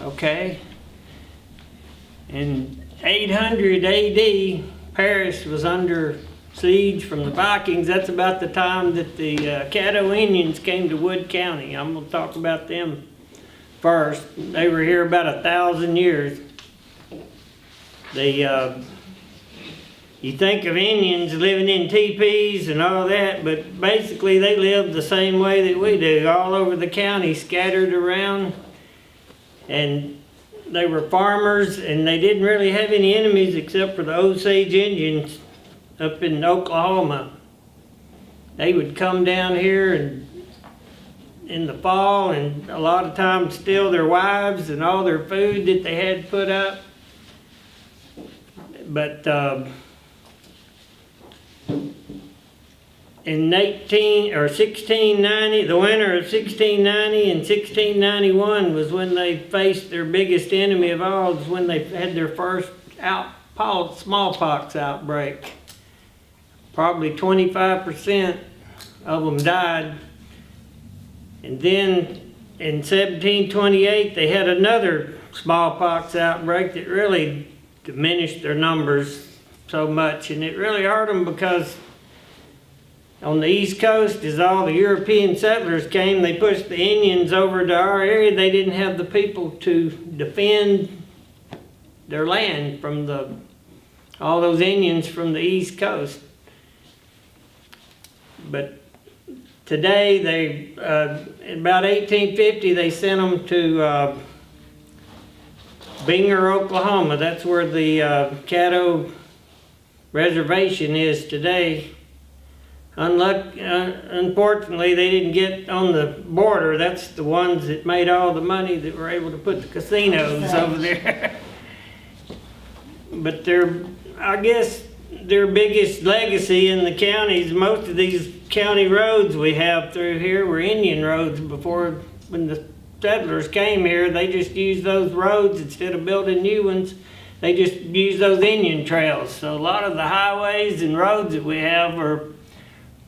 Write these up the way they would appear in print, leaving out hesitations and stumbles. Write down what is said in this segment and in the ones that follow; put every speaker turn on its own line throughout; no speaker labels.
okay? In 800 AD, Paris was under siege from the Vikings. That's about the time that the Caddo Indians came to Wood County. I'm going to talk about them first. They were here about 1,000 years. You think of Indians living in teepees and all that, but basically they lived the same way that we do, all over the county, scattered around. And they were farmers, and they didn't really have any enemies except for the Osage Indians up in Oklahoma. They would come down here and in the fall, and a lot of times steal their wives and all their food that they had put up. But in 1690, the winter of 1690 and 1691 was when they faced their biggest enemy of all, was when they had their first smallpox outbreak. Probably 25% of them died. And then in 1728, they had another smallpox outbreak that really diminished their numbers so much. And it really hurt them because on the East Coast, as all the European settlers came, they pushed the Indians over to our area. They didn't have the people to defend their land from all those Indians from the East Coast. But today, in about 1850, they sent them to Binger, Oklahoma. That's where the Caddo Reservation is today. Unfortunately, they didn't get on the border. That's the ones that made all the money that were able to put the casinos over there. But I guess their biggest legacy in the counties, most of these county roads we have through here were Indian roads. Before, when the settlers came here, they just used those roads instead of building new ones. They just used those Indian trails. So a lot of the highways and roads that we have are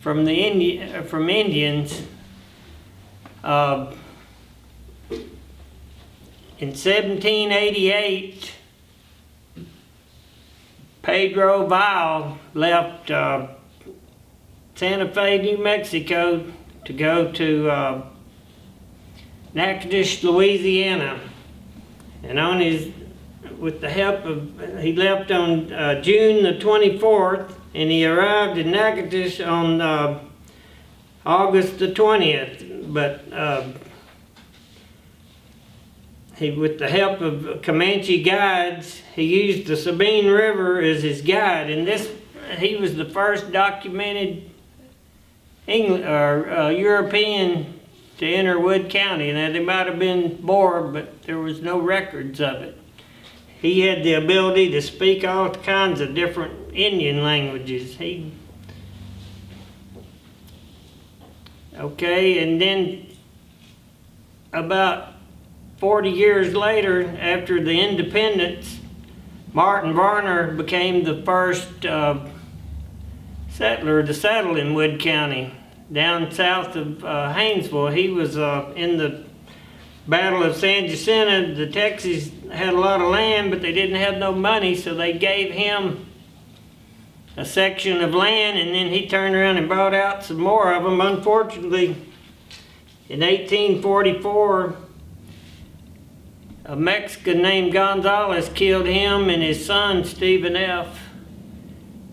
from Indians. In 1788, Pedro Vial left Santa Fe, New Mexico to go to Natchitoches, Louisiana. And with the help of, he left on June the 24th, and he arrived in Natchitoches on August the 20th. But with the help of Comanche guides, he used the Sabine River as his guide. And he was the first documented European to enter Wood County. Now, they might have been Boer, but there was no records of it. He had the ability to speak all kinds of different Indian languages. And then about 40 years later, after the independence, Martin Varner became the first settler to settle in Wood County, down south of Haynesville. He was in the Battle of San Jacinto. The Texans had a lot of land, but they didn't have no money, so they gave him a section of land, and then he turned around and bought out some more of them. Unfortunately, in 1844, a Mexican named Gonzalez killed him and his son, Stephen F.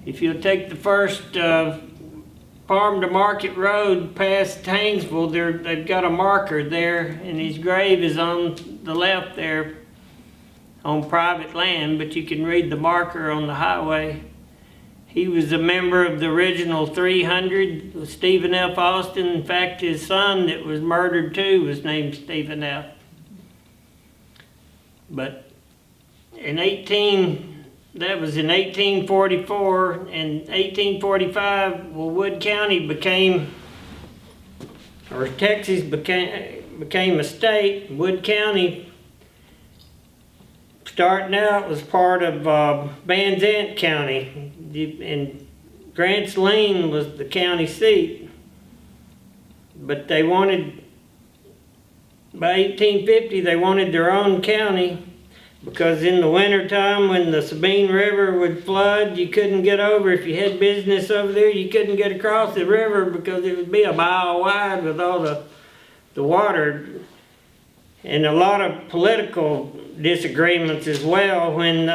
If you'll take the first Farm to Market Road past Haynesville, they've got a marker there, and his grave is on the left there on private land, but you can read the marker on the highway. He was a member of the original 300, Stephen F. Austin. In fact, his son that was murdered too was named Stephen F. But that was in 1844, and 1845, Wood County Texas became a state. Wood County, starting out, was part of Van Zandt County, and Grants Lean was the county seat. But they wanted by 1850 they wanted their own county, because in the wintertime when the Sabine River would flood, you couldn't get over. If you had business over there, you couldn't get across the river because it would be a mile wide with all the water. And a lot of political disagreements as well when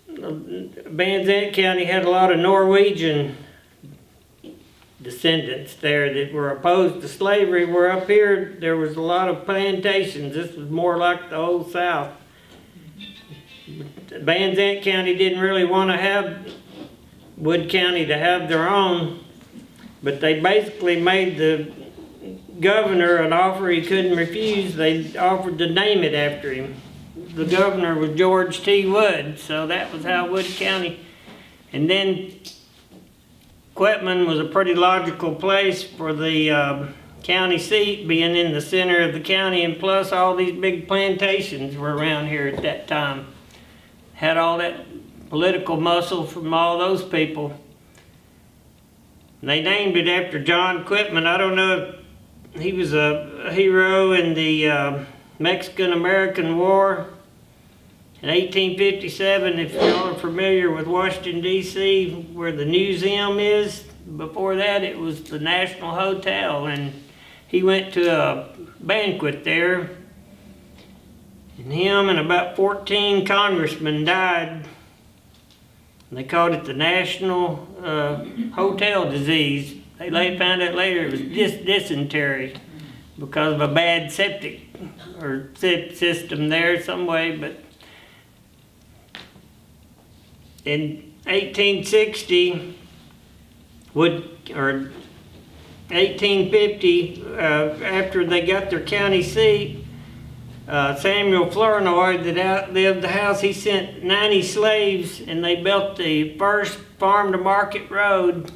Van Zandt County had a lot of Norwegian descendants there that were opposed to slavery, where up here there was a lot of plantations. This was more like the old South. Van Zandt County didn't really want to have Wood County to have their own, but they basically made the governor an offer he couldn't refuse. They offered to name it after him. The governor was George T. Wood, so that was how Wood County. And then Quitman was a pretty logical place for the county seat, being in the center of the county, and plus all these big plantations were around here at that time. Had all that political muscle from all those people. And they named it after John Quitman. I don't know if he was a hero in the Mexican-American War. In 1857, if y'all are familiar with Washington, D.C., where the museum is, before that it was the National Hotel, and he went to a banquet there, and him and about 14 congressmen died. And they called it the National Hotel Disease. They found out later it was dysentery because of a bad septic or system there some way, but in 1860, 1850, after they got their county seat, Samuel Flournoy, that outlived the house, he sent 90 slaves, and they built the first farm-to-market road,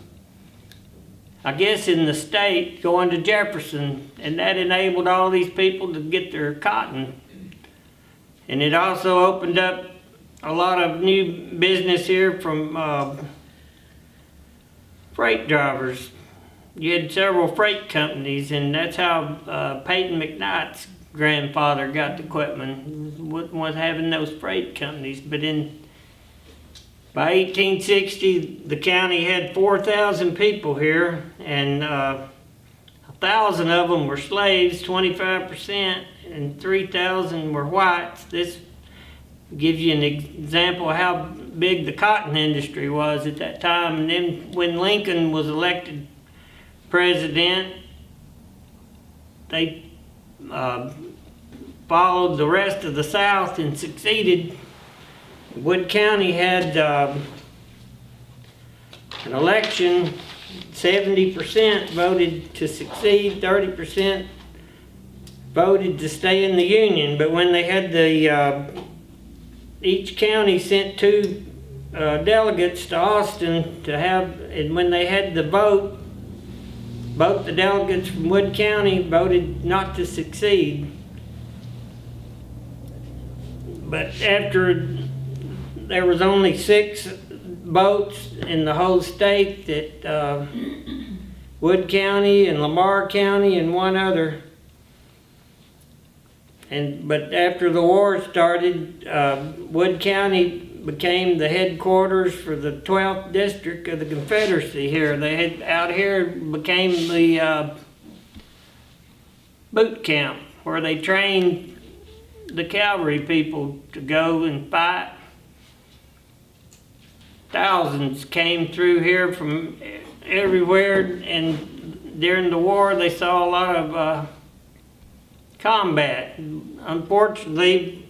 I guess in the state, going to Jefferson, and that enabled all these people to get their cotton. And it also opened up a lot of new business here from freight drivers. You had several freight companies, and that's how Peyton McKnight's grandfather got to Quitman, was having those freight companies. But by 1860, the county had 4,000 people here, and 1,000 of them were slaves, 25%, and 3,000 were whites. This gives you an example of how big the cotton industry was at that time. And then when Lincoln was elected president, they followed the rest of the South and succeeded. Wood County had an election, 70% voted to succeed, 30% voted to stay in the Union. But when they had the each county sent 2 delegates to Austin to have, and when they had the vote, both the delegates from Wood County voted not to succeed. But after there was only 6 votes in the whole state, that Wood County and Lamar County and one other. But after the war started, Wood County became the headquarters for the 12th district of the Confederacy here. They had out here became the boot camp where they trained the cavalry people to go and fight. Thousands came through here from everywhere, and during the war they saw a lot of combat. Unfortunately,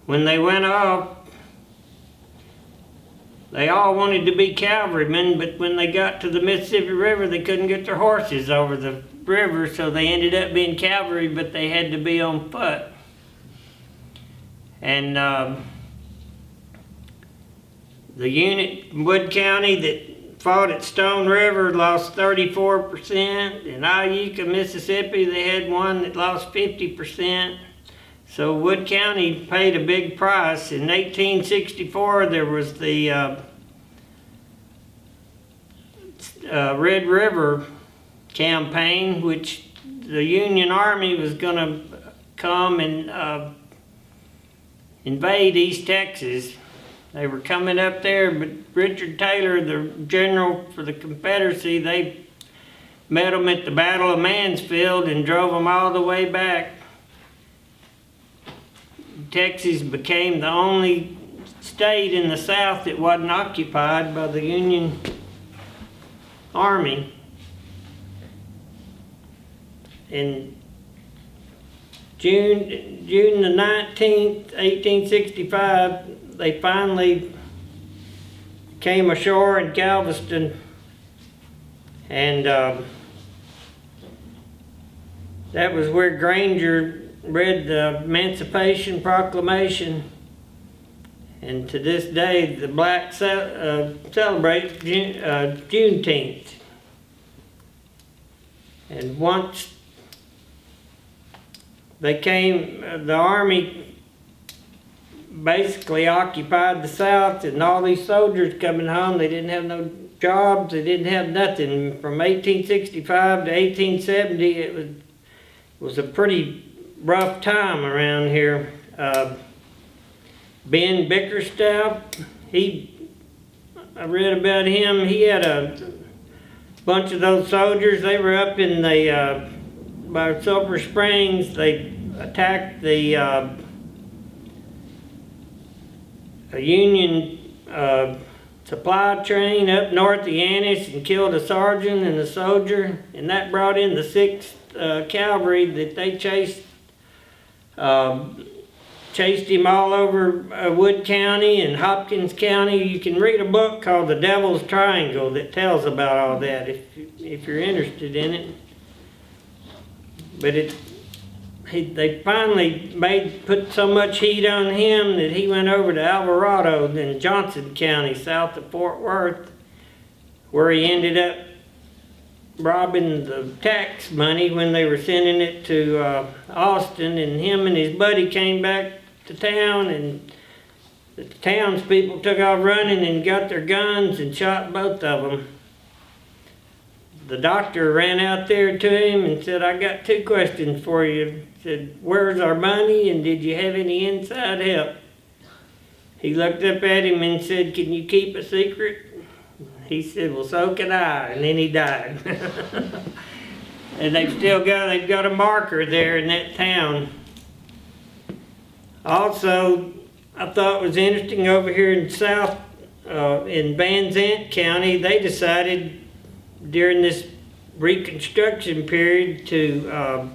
when they went off, they all wanted to be cavalrymen, but when they got to the Mississippi River, they couldn't get their horses over the river, so they ended up being cavalry, but they had to be on foot. And the unit in Wood County that fought at Stone River lost 34%. In Iuka, Mississippi, they had one that lost 50%. So Wood County paid a big price. In 1864, there was the Red River campaign, which the Union Army was going to come and invade East Texas. They were coming up there, but Richard Taylor, the general for the Confederacy, they met them at the Battle of Mansfield and drove them all the way back. Texas became the only state in the South that wasn't occupied by the Union Army. In June the 19th, 1865, they finally came ashore in Galveston, and that was where Granger read the Emancipation Proclamation. And to this day, the blacks celebrate Juneteenth. And once they came, the Army basically occupied the South, and all these soldiers coming home, they didn't have no jobs, they didn't have nothing. From 1865 to 1870, it was a pretty rough time around here. Ben Bickerstaff, I read about him. He had a bunch of those soldiers. They were up in the by Sulphur Springs. They attacked the a Union supply train up north of Annis and killed a sergeant and a soldier, and that brought in the 6th Cavalry that they chased him all over Wood County and Hopkins County. You can read a book called The Devil's Triangle that tells about all that if you're interested in it. But they finally put so much heat on him that he went over to Alvarado in Johnson County, south of Fort Worth, where he ended up robbing the tax money when they were sending it to Austin, and him and his buddy came back to town, and the townspeople took off running and got their guns and shot both of them. The doctor ran out there to him and said, "I got 2 questions for you." He said, "Where's our money, and did you have any inside help?" He looked up at him and said, "Can you keep a secret?" He said, "Well, so can I," and then he died. And they've got a marker there in that town. Also, I thought it was interesting over here in South, in Van Zandt County, they decided during this Reconstruction period to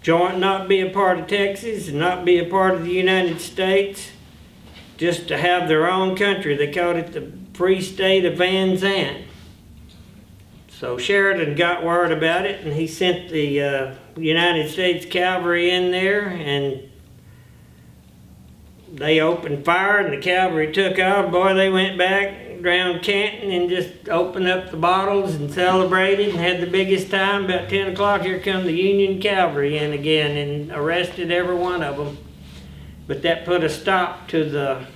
not be a part of Texas and not be a part of the United States, just to have their own country. They called it the Free State of Van Zandt. So Sheridan got word about it, and he sent the United States Cavalry in there, and they opened fire, and the cavalry took off. Boy, they went back around Canton and just opened up the bottles and celebrated and had the biggest time. About 10 o'clock, here come the Union Cavalry in again and arrested every one of them. But that put a stop to the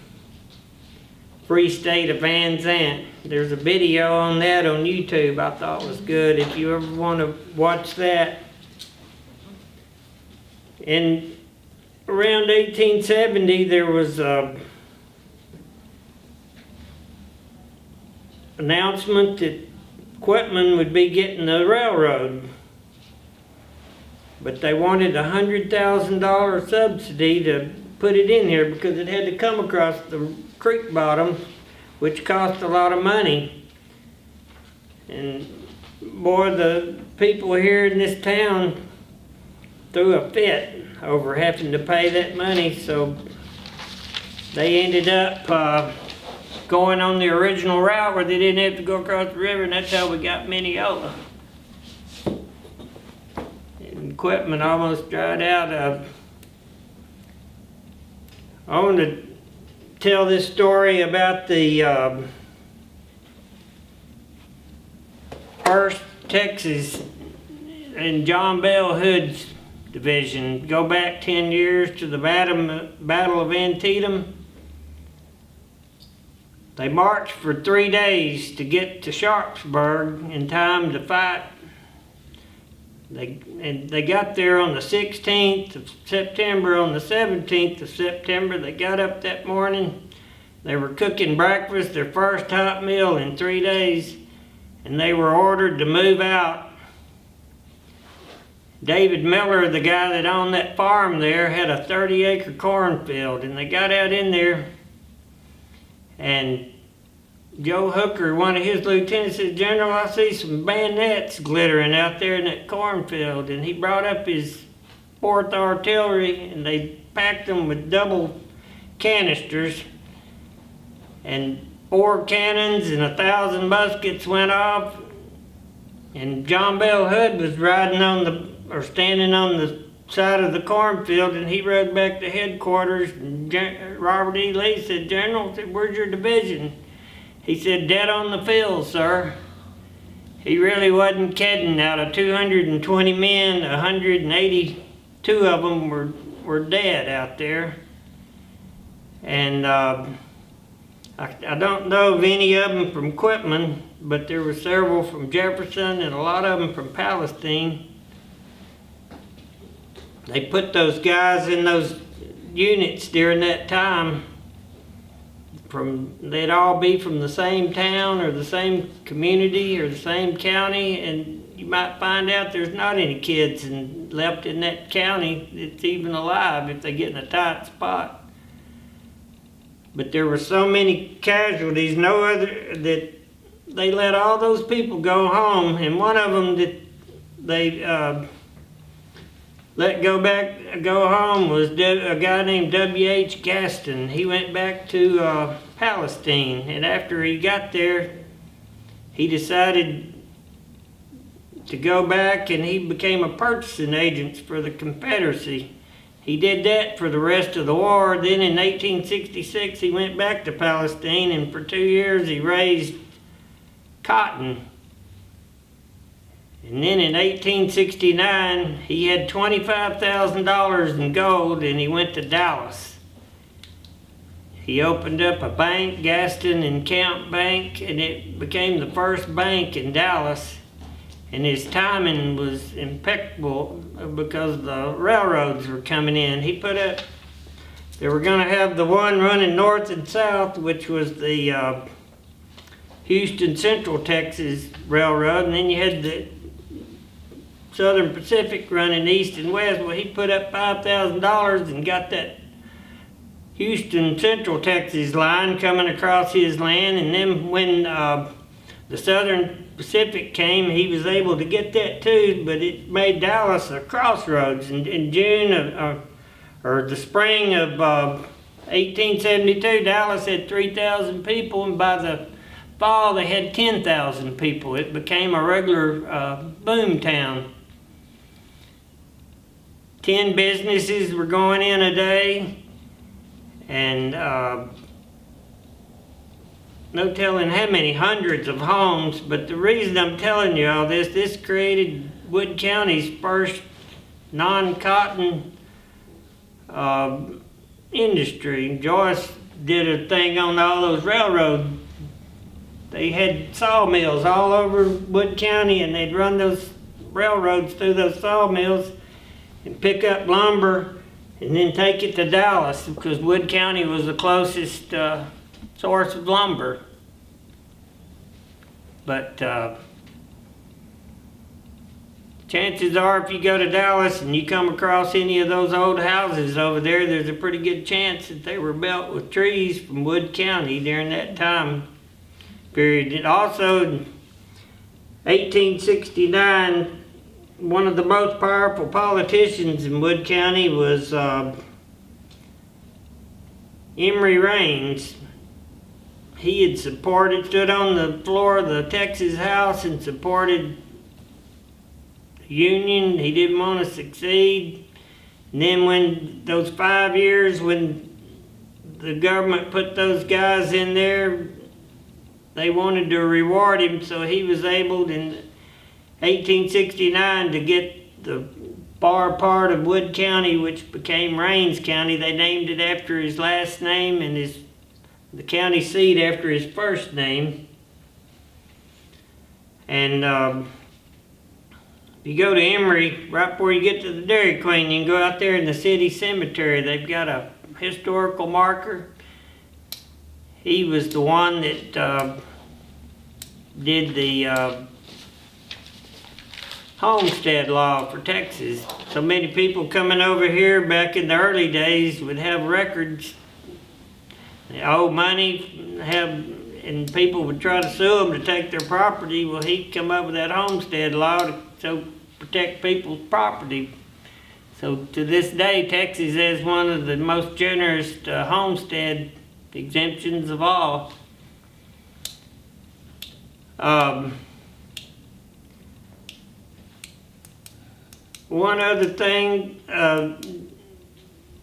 Free State of Van Zandt. There's a video on that on YouTube I thought was good if you ever want to watch that. And around 1870 there was a announcement that Quitman would be getting the railroad, but they wanted a $100,000 subsidy to put it in here because it had to come across the creek bottom, which cost a lot of money. And boy, the people here in this town threw a fit over having to pay that money, so they ended up going on the original route where they didn't have to go across the river, and that's how we got Mineola. And Quitman almost dried out. I want to tell this story about the First Texas and John Bell Hood's division. Go back 10 years to the Battle of Antietam. They marched for 3 days to get to Sharpsburg in time to fight. They got there on the 16th of September. On the 17th of September, they got up that morning. They were cooking breakfast, their first hot meal in 3 days, and they were ordered to move out. David Miller, the guy that owned that farm there, had a 30-acre cornfield, and they got out in there, and Joe Hooker, one of his lieutenants, said, "General, I see some bayonets glittering out there in that cornfield." And he brought up his 4th Artillery, and they packed them with double canisters, and 4 cannons and 1,000 muskets went off. And John Bell Hood was standing on the side of the cornfield, and he rode back to headquarters. And Robert E. Lee said, "General," said, "where's your division?" He said, "Dead on the field, sir." He really wasn't kidding. Out of 220 men, 182 of them were dead out there. And I don't know of any of them from Quitman, but there were several from Jefferson and a lot of them from Palestine. They put those guys in those units during that time. They'd all be from the same town or the same community or the same county, and you might find out there's not any kids left in that county that's even alive if they get in a tight spot. But there were so many casualties, that they let all those people go home, and one of them that they let go home was a guy named W.H. Gaston. He went back to Palestine, and after he got there, he decided to go back, and he became a purchasing agent for the Confederacy. He did that for the rest of the war. Then in 1866, he went back to Palestine, and for 2 years he raised cotton. And then in 1869, he had $25,000 in gold, and he went to Dallas. He opened up a bank, Gaston and Camp Bank, and it became the first bank in Dallas. And his timing was impeccable because the railroads were coming in. They were going to have the one running north and south, which was the Houston Central Texas Railroad, and then you had the Southern Pacific running east and west. Well, he put up $5,000 and got that Houston Central Texas line coming across his land, and then when the Southern Pacific came, he was able to get that too, but it made Dallas a crossroads. In June or the spring of 1872, Dallas had 3,000 people, and by the fall they had 10,000 people. It became a regular boom town. 10 businesses were going in a day, and no telling how many hundreds of homes. But the reason I'm telling you all this created Wood County's first non-cotton industry. Joyce did a thing on all those railroads. They had sawmills all over Wood County, and they'd run those railroads through those sawmills and pick up lumber and then take it to Dallas, because Wood County was the closest source of lumber. But chances are, if you go to Dallas and you come across any of those old houses over there, there's a pretty good chance that they were built with trees from Wood County during that time period. And also in 1869, one of the most powerful politicians in Wood County was Emory Raines. He had stood on the floor of the Texas House and supported the Union. He didn't want to succeed. And then when those 5 years when the government put those guys in there, they wanted to reward him, so he was able in 1869 to get the far part of Wood County, which became Raines County. They named it after his last name, and his the county seat after his first name. And if you go to Emory, right before you get to the Dairy Queen, you can go out there in the city cemetery. They've got a historical marker. He was the one that did the homestead law for Texas. So many people coming over here back in the early days would have records. They owe money, and people would try to sue them to take their property. Well, he'd come up with that homestead law to protect people's property. So to this day, Texas has one of the most generous homestead exemptions of all. One other thing,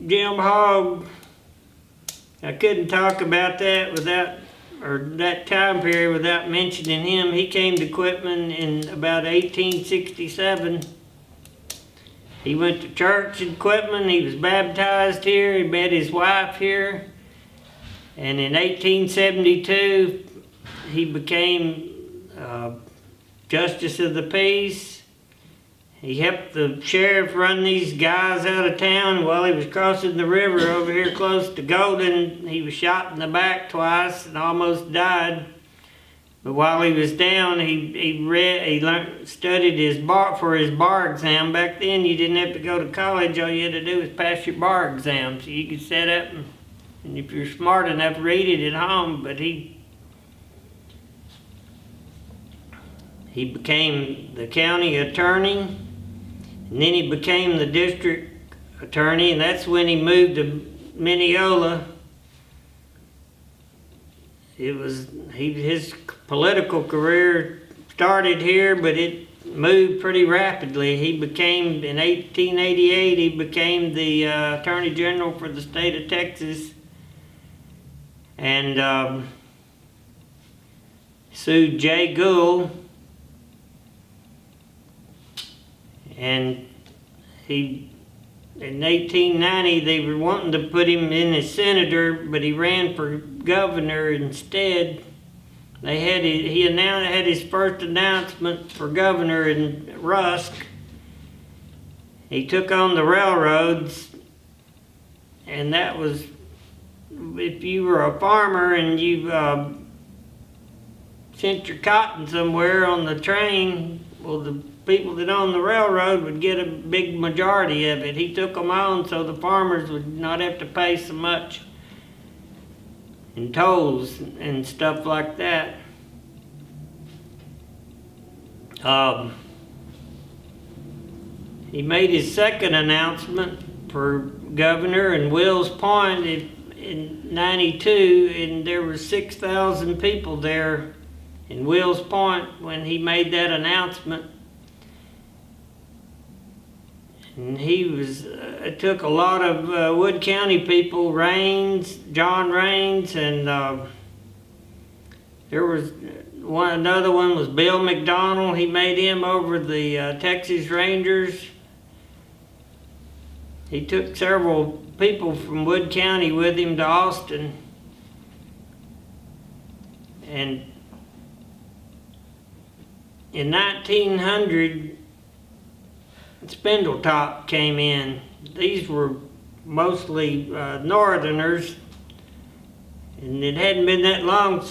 Jim Hogg, I couldn't talk about that that time period without mentioning him. He came to Quitman in about 1867. He went to church in Quitman. He was baptized here. He met his wife here. And in 1872, he became Justice of the Peace. He helped the sheriff run these guys out of town while he was crossing the river over here close to Golden. He was shot in the back twice and almost died. But while he was down, he studied for his bar exam. Back then, you didn't have to go to college. All you had to do was pass your bar exam. So you could sit up and if you're smart enough, read it at home. But he became the county attorney. And then he became the district attorney, and that's when he moved to Mineola. His political career started here, but it moved pretty rapidly. In 1888, he became the Attorney General for the state of Texas, and sued Jay Gould. And in 1890, they were wanting to put him in as senator, but he ran for governor instead. He had his first announcement for governor in Rusk. He took on the railroads, and that was, if you were a farmer and you sent your cotton somewhere on the train, well, the people that owned the railroad would get a big majority of it. He took them on so the farmers would not have to pay so much in tolls and stuff like that. He made his second announcement for governor in Wills Point in '92, and there were 6,000 people there in Wills Point when he made that announcement. And it took a lot of Wood County people, John Raines, and there was another one was Bill McDonald. He made him over the Texas Rangers. He took several people from Wood County with him to Austin. And in 1900, Spindletop came in. These were mostly northerners, and it hadn't been that long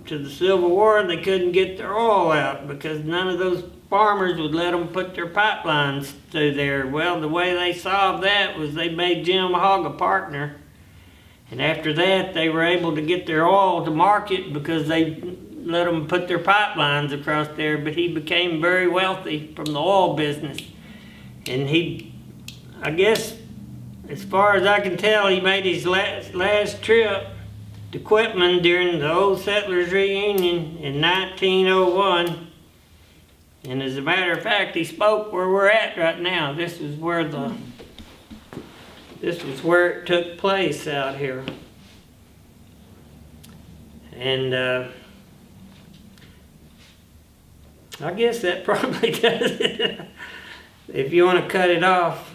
to the Civil War. They couldn't get their oil out because none of those farmers would let them put their pipelines through there. Well, the way they solved that was they made Jim Hogg a partner, and after that they were able to get their oil to market because they let them put their pipelines across there. But he became very wealthy from the oil business. And I guess, as far as I can tell, he made his last trip to Quitman during the Old Settlers Reunion in 1901. And as a matter of fact, he spoke where we're at right now. This was where it took place out here. And I guess that probably does it. If you want to cut it off.